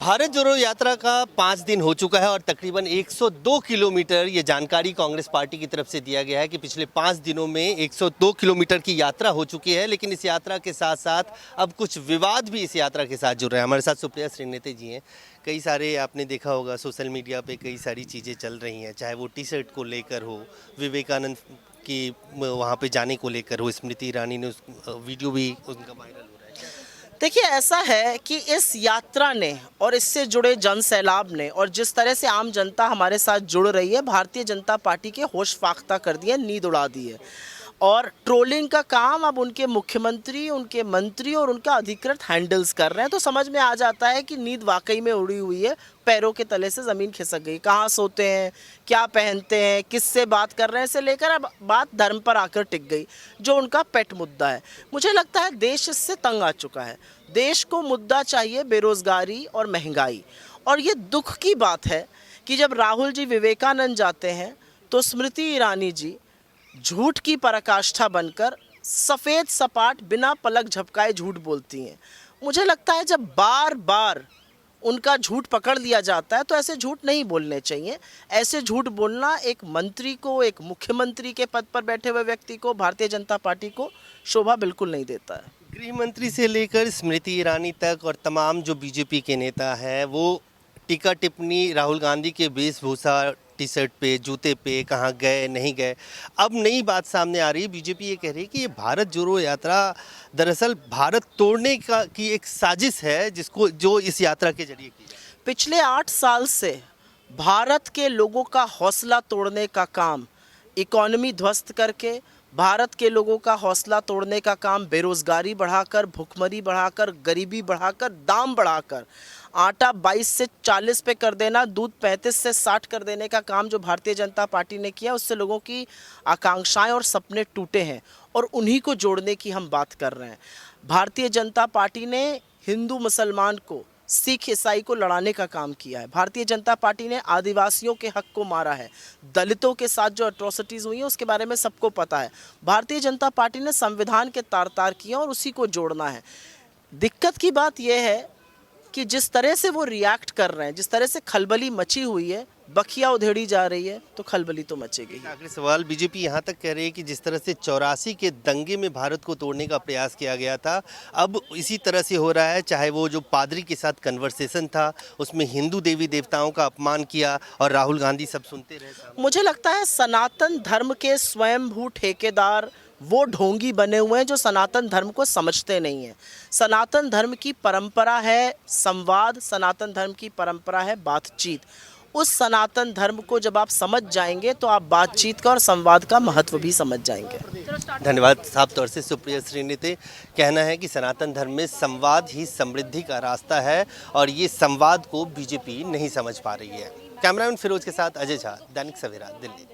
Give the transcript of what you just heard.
भारत जोड़ो यात्रा का 5 दिन हो चुका है और तकरीबन 102 किलोमीटर ये जानकारी कांग्रेस पार्टी की तरफ से दिया गया है कि पिछले 5 दिनों में 102 किलोमीटर की यात्रा हो चुकी है। लेकिन इस यात्रा के साथ साथ अब कुछ विवाद भी इस यात्रा के साथ जुड़ रहे हैं। हमारे साथ सुप्रिया श्रीनेते जी हैं। कई सारे आपने देखा होगा सोशल मीडिया पे कई सारी चीज़ें चल रही हैं, चाहे वो टी शर्ट को लेकर हो, विवेकानंद की वहाँ पे जाने को लेकर हो, स्मृति ईरानी ने उस वीडियो भी उनका वायरल हो रहा है। देखिए, ऐसा है कि इस यात्रा ने और इससे जुड़े जन सैलाब ने और जिस तरह से आम जनता हमारे साथ जुड़ रही है, भारतीय जनता पार्टी के होश फाख्ता कर दिए, नींद उड़ा दी है। और ट्रोलिंग का काम अब उनके मुख्यमंत्री, उनके मंत्री और उनका अधिकृत हैंडल्स कर रहे हैं। तो समझ में आ जाता है कि नींद वाकई में उड़ी हुई है, पैरों के तले से ज़मीन खिसक गई। कहाँ सोते हैं, क्या पहनते हैं, किससे बात कर रहे हैं, से लेकर अब बात धर्म पर आकर टिक गई, जो उनका पेट मुद्दा है। मुझे लगता है देश इससे तंग आ चुका है। देश को मुद्दा चाहिए बेरोज़गारी और महंगाई। और ये दुख की बात है कि जब राहुल जी विवेकानंद जाते हैं तो स्मृति ईरानी जी झूठ की पराकाष्ठा बनकर सफ़ेद सपाट बिना पलक झपकाए झूठ बोलती हैं। मुझे लगता है जब बार बार उनका झूठ पकड़ लिया जाता है तो ऐसे झूठ नहीं बोलने चाहिए। ऐसे झूठ बोलना एक मंत्री को, एक मुख्यमंत्री के पद पर बैठे हुए व्यक्ति को, भारतीय जनता पार्टी को शोभा बिल्कुल नहीं देता है। गृह मंत्री से लेकर स्मृति ईरानी तक और तमाम जो बीजेपी के नेता हैं वो टीका टिप्पणी राहुल गांधी के वेशभूषा, टी शर्ट पे, जूते पे, कहाँ गए नहीं गए। अब नई बात सामने आ रही है, बीजेपी ये कह रही है कि ये भारत जोड़ो यात्रा दरअसल भारत तोड़ने की एक साजिश है, जो इस यात्रा के जरिए की जाए। पिछले 8 साल से भारत के लोगों का हौसला तोड़ने का काम, इकोनॉमी ध्वस्त करके भारत के लोगों का हौसला तोड़ने का काम, बेरोज़गारी बढ़ाकर, भुखमरी बढ़ाकर, गरीबी बढ़ाकर, दाम बढ़ाकर, आटा 22 से 40 पे कर देना, दूध 35 से 60 कर देने का काम जो भारतीय जनता पार्टी ने किया, उससे लोगों की आकांक्षाएं और सपने टूटे हैं और उन्हीं को जोड़ने की हम बात कर रहे हैं। भारतीय जनता पार्टी ने हिंदू मुसलमान को, सिख ईसाई को लड़ाने का काम किया है। भारतीय जनता पार्टी ने आदिवासियों के हक को मारा है। दलितों के साथ जो एट्रोसिटीज़ हुई हैं उसके बारे में सबको पता है। भारतीय जनता पार्टी ने संविधान के तार तार किए और उसी को जोड़ना है। दिक्कत की बात यह है कि जिस तरह से वो रिएक्ट कर रहे हैं, जिस तरह से खलबली मची हुई है, बखिया उधेड़ी जा रही है, तो खलबली तो मचेगी ही। आखिरी सवाल, बीजेपी यहाँ तक कह रही है कि जिस तरह से 84 के दंगे में भारत को तोड़ने का प्रयास किया गया था, अब इसी तरह से हो रहा है। चाहे वो जो पादरी के साथ कन्वर्सेशन था उसमें हिंदू देवी देवताओं का अपमान किया और राहुल गांधी सब सुनते रहे। मुझे लगता है सनातन धर्म के स्वयंभू ठेकेदार वो ढोंगी बने हुए हैं जो सनातन धर्म को समझते नहीं हैं। सनातन धर्म की परंपरा है संवाद, सनातन धर्म की परंपरा है बातचीत। उस सनातन धर्म को जब आप समझ जाएंगे तो आप बातचीत का और संवाद का महत्व भी समझ जाएंगे। धन्यवाद। साफ तौर से सुप्रिया श्रीनेते कहना है कि सनातन धर्म में संवाद ही समृद्धि का रास्ता है और ये संवाद को बीजेपी नहीं समझ पा रही है। कैमरामैन फिरोज के साथ अजय झा, दैनिक सवेरा, दिल्ली।